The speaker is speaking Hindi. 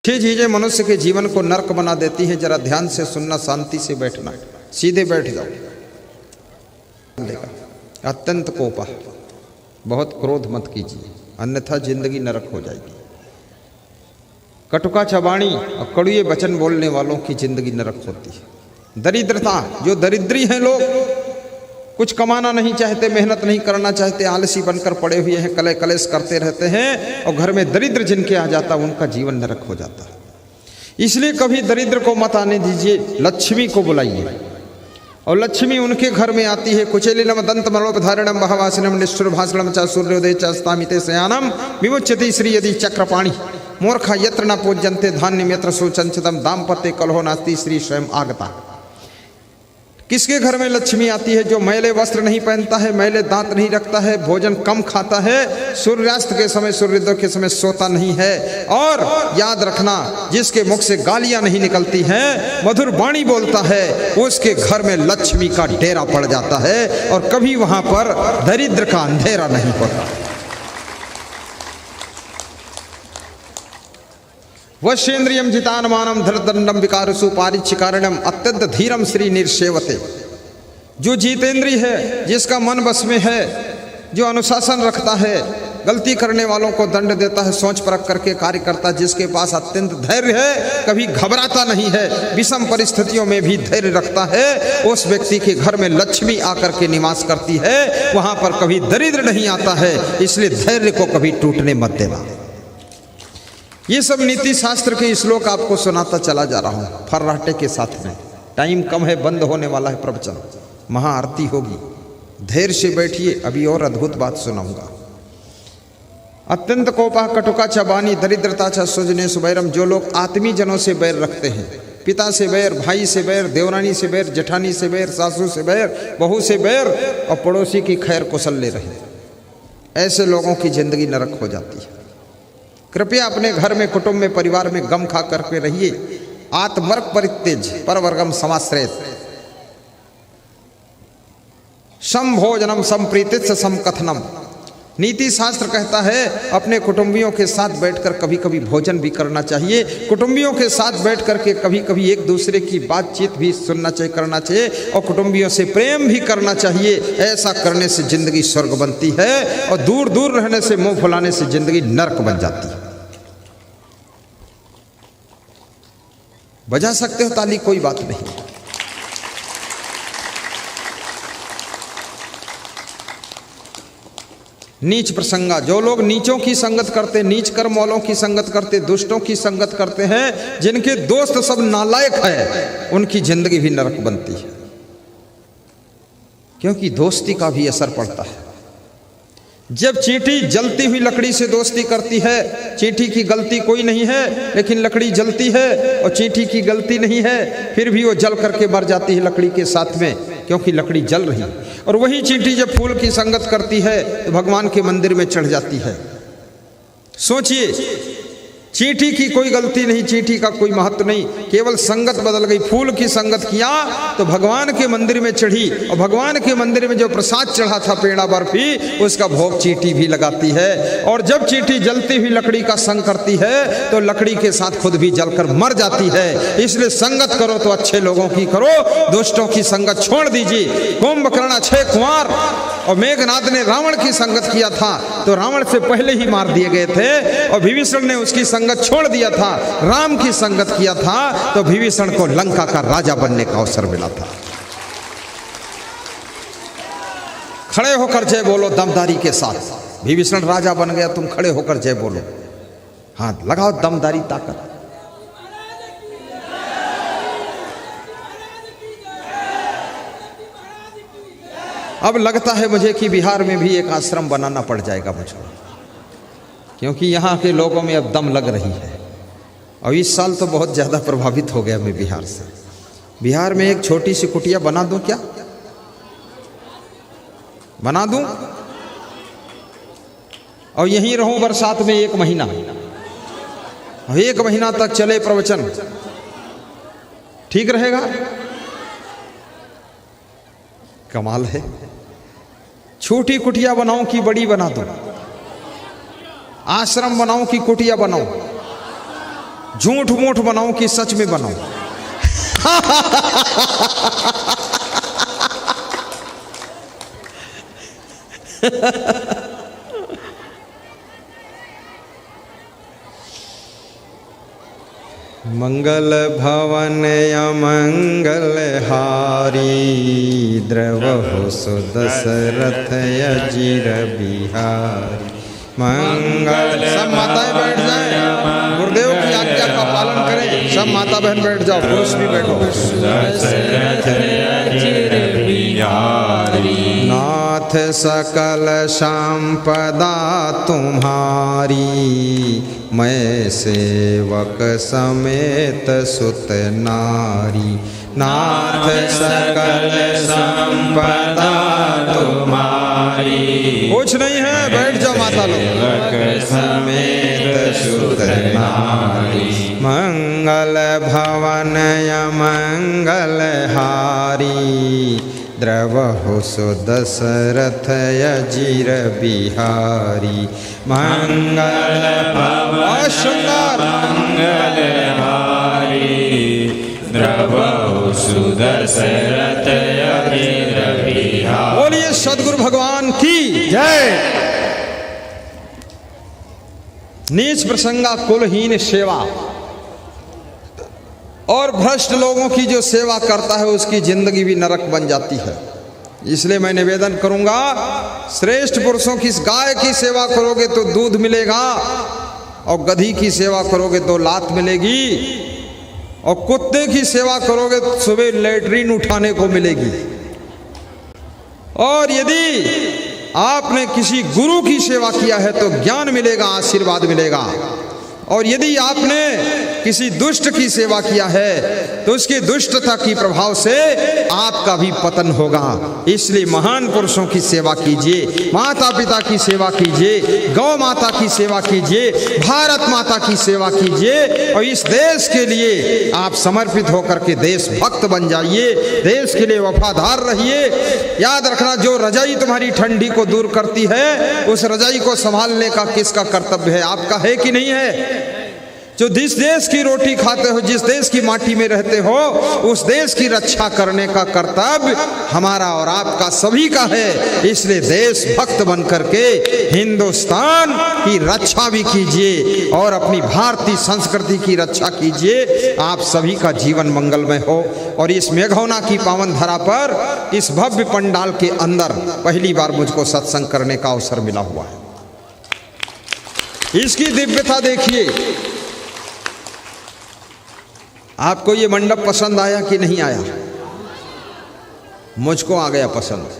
छह चीजें मनुष्य के जीवन को नर्क बना देती हैं। जरा ध्यान से सुनना, शांति से बैठना, सीधे बैठ जाओ। अत्यंत कोपा, बहुत क्रोध मत कीजिए, अन्यथा जिंदगी नरक हो जाएगी। कटुका चबाणी और कड़ुए वचन बोलने वालों की जिंदगी नरक होती है। दरिद्रता, जो दरिद्री हैं लोग, कुछ कमाना नहीं चाहते, मेहनत नहीं करना चाहते, आलसी बनकर पड़े हुए हैं, कले कलेश करते रहते हैं, और घर में दरिद्र जिनके आ जाता उनका जीवन नरक हो जाता है। इसलिए कभी दरिद्र को मत आने दीजिए, लक्ष्मी को बुलाइए। और लक्ष्मी उनके घर में आती है। कुचेलिनम दंत मलोपधारणम बहवासिनम निष्ठुर भाषणम च सूर्योदय च अस्तामिते शयानम विमुच्यति श्री यदि चक्रपाणी मूर्खा यत्र न पूज्यन्ते धान्यम यत्र सुचंचितम दाम्पत्य कलहो नास्ति श्री स्वयं आगता। किसके घर में लक्ष्मी आती है? जो मैले वस्त्र नहीं पहनता है, मैले दांत नहीं रखता है, भोजन कम खाता है, सूर्यास्त के समय सूर्योदय के समय सोता नहीं है, और याद रखना जिसके मुख से गालियां नहीं निकलती हैं, मधुर वाणी बोलता है, उसके घर में लक्ष्मी का डेरा पड़ जाता है और कभी वहां पर दरिद्र का अंधेरा नहीं होता। वश्येन्द्रियम जितानमानम धरदंडम विकारसु पारिच्छिकारणम अत्यंत धीरम श्री निर्सेवते। जो जीतेंद्रिय है, जिसका मन बस में है, जो अनुशासन रखता है, गलती करने वालों को दंड देता है, सोच परख करके कार्य करता, जिसके पास अत्यंत धैर्य है, कभी घबराता नहीं है, विषम परिस्थितियों में भी धैर्य रखता है, उस व्यक्ति के घर में लक्ष्मी आकर के निवास करती है। वहां पर कभी दरिद्र नहीं आता है। इसलिए धैर्य को कभी टूटने मत देना। ये सब नीति शास्त्र के श्लोक आपको सुनाता चला जा रहा हूँ फर्राटे के साथ में। टाइम कम है, बंद होने वाला है प्रवचन, महाआरती होगी। धैर्य से बैठिए, अभी और अद्भुत बात सुनाऊंगा। अत्यंत कोपा कटुका चबानी दरिद्रता च सुजने सुबैरम। जो लोग आत्मीय जनों से बैर रखते हैं, पिता से बैर, भाई से बैर, देवरानी से बैर, जेठानी से बैर, सासू से बैर, बहू से बैर, और पड़ोसी की खैर कुशल ले रहे, ऐसे लोगों की जिंदगी नरक हो जाती है। कृपया अपने घर में, कुटुंब में, परिवार में गम खा करके रहिए। आत्मर्क परित्यज परवर्गम समाश्रयत। सम भोजनम संप्रीतित समकथनम। नीति शास्त्र कहता है अपने कुटुंबियों के साथ बैठकर कभी कभी भोजन भी करना चाहिए। कुटुंबियों के साथ बैठ करके कभी कभी एक दूसरे की बातचीत भी सुनना चाहिए, करना चाहिए, और कुटुंबियों से प्रेम भी करना चाहिए। ऐसा करने से जिंदगी स्वर्ग बनती है, और दूर दूर रहने से, मुंह फुलाने से जिंदगी नरक बन जाती है। बजा सकते हो ताली, कोई बात नहीं। नीच प्रसंगा। जो लोग नीचों की संगत करते, नीच कर्म वालों की संगत करते, दुष्टों की संगत करते हैं, जिनके दोस्त सब नालायक है, उनकी जिंदगी भी नरक बनती है। क्योंकि दोस्ती का भी असर पड़ता है। जब चींटी जलती हुई लकड़ी से दोस्ती करती है, चींटी की गलती कोई नहीं है, लेकिन लकड़ी जलती है और चींटी की गलती नहीं है, फिर भी वो जल करके मर जाती है लकड़ी के साथ में, क्योंकि लकड़ी जल रही। और वही चींटी जब फूल की संगत करती है तो भगवान के मंदिर में चढ़ जाती है। सोचिए, चींटी की कोई गलती नहीं, चींटी का कोई महत्व नहीं, केवल संगत बदल गई। फूल की संगत किया तो भगवान के मंदिर में चढ़ी, और भगवान के मंदिर में जो प्रसाद चढ़ा था, पेड़ा बर्फी, उसका भोग चींटी भी लगाती है। और जब चींटी जलती हुई लकड़ी का संग करती है तो लकड़ी के साथ खुद भी जलकर मर जाती है। इसलिए संगत करो तो अच्छे लोगों की करो, दुष्टों की संगत छोड़ दीजिए। कुंभकर्ण 6 कुंवार और मेघनाद ने रावण की संगत किया था तो रावण से पहले ही मार दिए गए थे, और विभीषण ने उसकी संगत छोड़ दिया था, राम की संगत किया था तो विभीषण को लंका का राजा बनने का अवसर मिला था। खड़े होकर जय बोलो दमदारी के साथ। विभीषण राजा बन गया, तुम खड़े होकर जय बोलो। हाँ, लगाओ दमदारी, ताकत। अब लगता है मुझे कि बिहार में भी एक आश्रम बनाना पड़ जाएगा मुझको, क्योंकि यहाँ के लोगों में अब दम लग रही है। और इस साल तो बहुत ज़्यादा प्रभावित हो गया मैं बिहार से। बिहार में एक छोटी सी कुटिया बना दूं क्या? बना दूं और यहीं रहूं बरसात में 1 महीना, और 1 महीना तक चले प्रवचन, ठीक रहेगा? कमाल है। छोटी कुटिया बनाऊं कि बड़ी बना दूं? आश्रम बनाऊं कि कुटिया बनाऊं? झूठ मूठ बनाऊं कि सच में बनाऊं? मंगल भवन अमंगल हारी, द्रवहु सुदशरथ अजिर बिहारी। मंगल, सब माताएं बैठ जाएं, गुरुदेव की आज्ञा का पालन करें। सब माता बहन बैठ जाओ, पुरुष भी बैठो। नाथ सकल संपदा तुम्हारी, मैं सेवक समेत सुत नारी। नाथ सकल संपदा तुम्हारी, कुछ नहीं है, बैठ जाओ माता लोग। समेत सुत नारी, मंगल भवन अमंगल हारी, द्रवहु सुदशरथ अजिर बिहारी। मंगल भवन मंगल हारी, द्रवहु सुदशरथ अजिर बिहारी। बोलिए सद्गुरु भगवान की जय। नीच प्रसंगा कुलहीन सेवा, और भ्रष्ट लोगों की जो सेवा करता है उसकी जिंदगी भी नरक बन जाती है। इसलिए मैं निवेदन करूंगा, श्रेष्ठ पुरुषों की गाय की सेवा करोगे तो दूध मिलेगा, और गधी की सेवा करोगे तो लात मिलेगी, और कुत्ते की सेवा करोगे तो सुबह लेटरीन उठाने को मिलेगी। और यदि आपने किसी गुरु की सेवा किया है तो ज्ञान मिलेगा, आशीर्वाद मिलेगा। और यदि आपने किसी दुष्ट की सेवा किया है तो उसकी दुष्टता की प्रभाव से आपका भी पतन होगा। इसलिए महान पुरुषों की सेवा कीजिए, माता पिता की सेवा कीजिए, गौ माता की सेवा कीजिए, भारत माता की सेवा कीजिए, और इस देश के लिए आप समर्पित होकर के देशभक्त बन जाइए, देश के लिए वफादार रहिए। याद रखना, जो रजाई तुम्हारी ठंडी को दूर करती है उस रजाई को संभालने का किसका कर्तव्य है? आपका है कि नहीं है? जो जिस देश की रोटी खाते हो, जिस देश की माटी में रहते हो, उस देश की रक्षा करने का कर्तव्य हमारा और आपका सभी का है। इसलिए देशभक्त बन करके हिंदुस्तान की रक्षा भी कीजिए और अपनी भारतीय संस्कृति की रक्षा कीजिए। आप सभी का जीवन मंगलमय हो। और इस मेघौना की पावन धरा पर, इस भव्य पंडाल के अंदर पहली बार मुझको सत्संग करने का अवसर मिला हुआ है। इसकी दिव्यता देखिए। आपको ये मंडप पसंद आया कि नहीं आया? मुझको आ गया पसंद।